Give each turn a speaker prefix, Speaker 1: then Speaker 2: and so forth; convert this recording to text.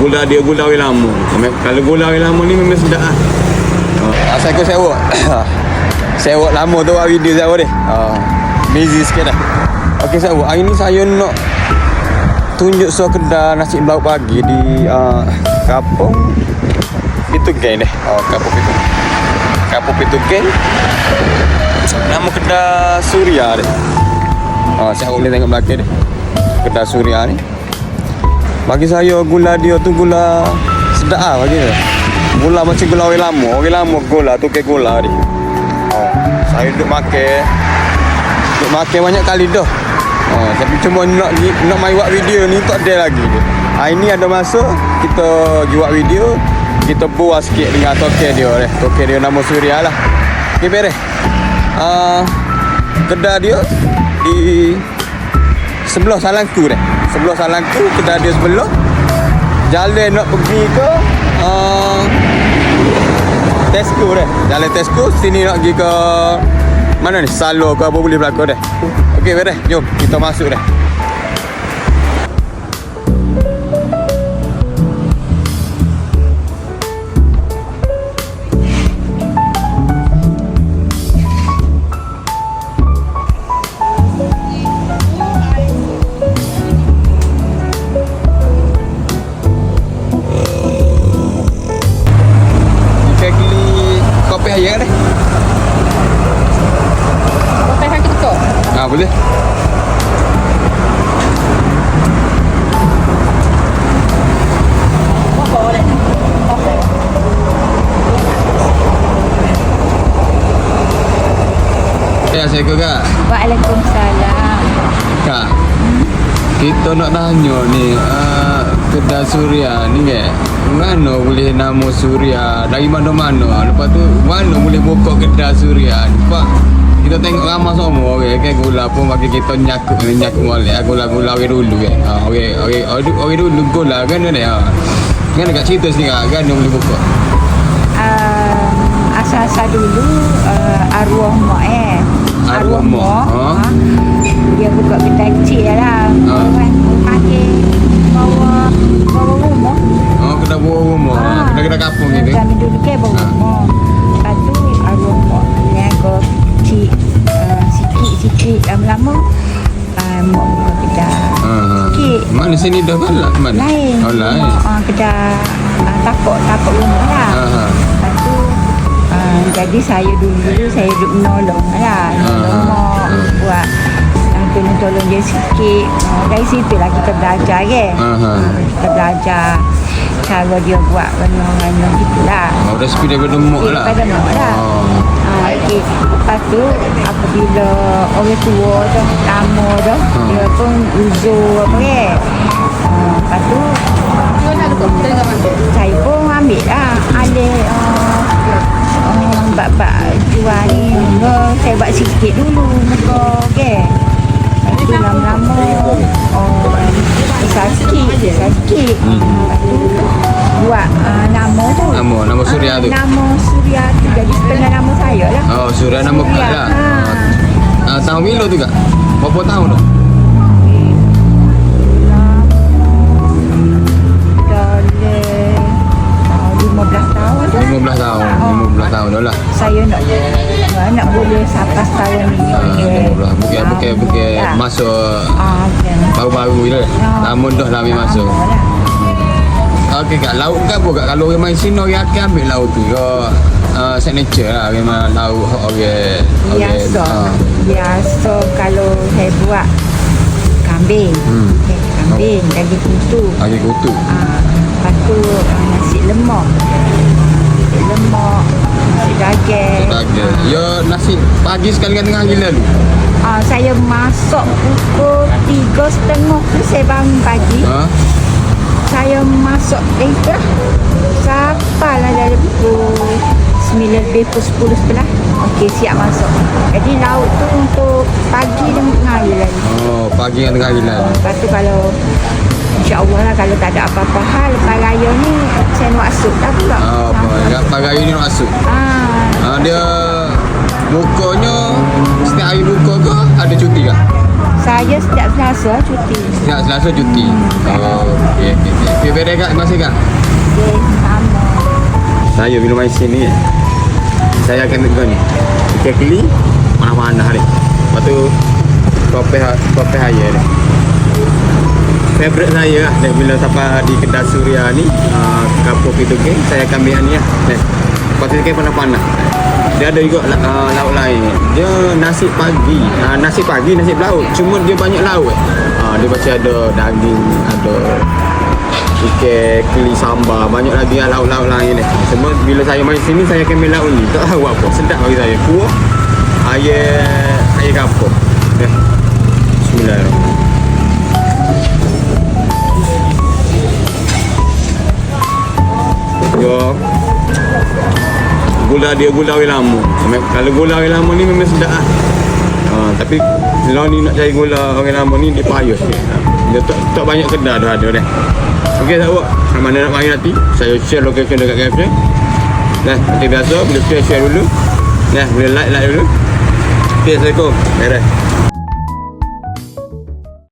Speaker 1: Gula dia gula orang lama. Kalau gula orang lama ni memang sedap lah. Saya kau sewak. Sewak lama tu buat video saya deh. Busy sikit dah. Okey sewak. Hari ni saya nak tunjuk so kedai nasi lauk pagi di Kampung Pitugen deh. Kampung Pitugen. Nama kedai Suria deh. Saya boleh tengok belakang deh. Kedai Suria ni. Bagi saya gula dia tu gula sedap lah bagi dia. Gula macam gula orang lama. Orang lama gula tu ke gula ni. Saya duduk makan banyak kali dah. Tapi cuma nak main buat video ni tak ada lagi. Hari ni ada masa kita buat video, kita buat sikit dengan token dia deh. Token dia nama Suria lah. Okey beres. Kedai dia di sebelah Salangku deh. Sebelah Salangku kedai dia sebelah. Jalan nak pergi ke Tesco deh. Jalan Tesco sini nak pergi ke mana ni? Salo ke apa boleh belakang deh. Okey beres. Jom kita masuk deh. Boleh. Ya, saya ke Kak.
Speaker 2: Waalaikumsalam.
Speaker 1: Kak. Kita nak tanya ni kedai Suria ni ke. Mana boleh nama Suria? Dari mana-mana. Lepas tu mana boleh buka kedai Suria? Pak. Kita tengok ramai semua kan gula pun bagi kita nyakut molek gula-gula orang dulu kan. Orang dulu gula kan ni. Kan dekat cerita sini kan dia boleh buka.
Speaker 2: Asal-asal dulu arwah mak
Speaker 1: Arwah mak.
Speaker 2: Dia buka kedai kecil lah. Kan pakai bawa rumah.
Speaker 1: Kedai bawa rumah. Kedai kampung gitu.
Speaker 2: Kami dulu ke bawa rumah. Lepas tu arwah mak niaga sikit lama-lama mak buka kedai sikit.
Speaker 1: Mana sini dah balak mana?
Speaker 2: Lain.
Speaker 1: Lain.
Speaker 2: Kedai takut rumah lah. Lepas tu jadi saya dulu saya duduk menolong lah. Menolong mak buat tolong dia sikit. Dari situ lah kita belajar kan. Kita belajar cara dia buat warna-warna gitu lah.
Speaker 1: Resipi daripada mak lah.
Speaker 2: Daripada mak lah. Okay. Lepas tu apabila orang tua tu lama tu dia pun uzur apa kan. Lepas tu saya pun ambil lah alih bab-bab jual ni. Saya buat sikit dulu muka okay. Lepas tu lama-lama besar sikit. Lepas tu buat nama tu.
Speaker 1: Nama Suria tu.
Speaker 2: Nama Suria tu jadi setengah nama saya lah.
Speaker 1: Suria nama Kak lah. Tahun bila tu Kak? Berapa tahun tu? Dalam 15 tahun dah lah.
Speaker 2: Saya nak boleh sampai tahun ni.
Speaker 1: Bukan masuk baru-baru je. Namun dah lah masuk. Okey Kak, lauk ke apa Kak? Kalau orang main sini orang akan ambil lauk tu ke signature lah. Memang lauk orang
Speaker 2: biasa kalau saya buat kambing. Kambing, daging kutu. Lepas tu nasi lemak. Nasi daging.
Speaker 1: Ya nasi pagi sekali kan tengah gila tu.
Speaker 2: Saya masuk pukul 3.30 tu saya bangun pagi. Saya masuk sampailah dari pukul 9 lebih pukul 10 11. Okey, siap masuk. Jadi lauk tu untuk pagi dan tengah hari lagi.
Speaker 1: Pagi dan tengah hari lagi.
Speaker 2: Lepas tu kalau InsyaAllah lah kalau tak ada apa-apa hal lepas raya ni saya nak masuk dah pula.
Speaker 1: Lepas raya ni nak masuk. Dia bukanya setiap hari buka ke ada cuti ke?
Speaker 2: Saya setiap Selasa cuti.
Speaker 1: Setiap Selasa cuti. Okey. Okey dah kak, terima kasih kak.
Speaker 2: Okey, sama.
Speaker 1: Saya bila main sini saya akan ambil kau ni. Kekli mana-mana hari. Lepas tu kopi saya ni. Favorite saya lah bila sampai di kedai Suria ni kapur itu ke saya akan ambil ni lah. Lepas tu ke panas-panas. Dia ada juga lauk lain. Dia nasi pagi, nasi lauk. Cuma dia banyak lauk. Dia macam ada daging, ada ikan, keli sambal, banyak lagi lauk-lauk lain ni. Semua bila saya main sini saya akan ambil lauk ni. Tak tahu apa, sedap bagi saya. Kuah air kapur. Bismillahirrahmanirrahim. Yo. Gula awil lama. Kalau gula awil lama ni memang sedap lah. Tapi kalau ni nak cari gula awil lama ni dia payah sikit. Dia tak banyak kedai dah ada dah. Okey sahabat, mana nak mari nanti saya share location dekat cafe. Nah, seperti biasa bila share dulu. Nah, boleh like dulu. Okey, assalamualaikum. Beres.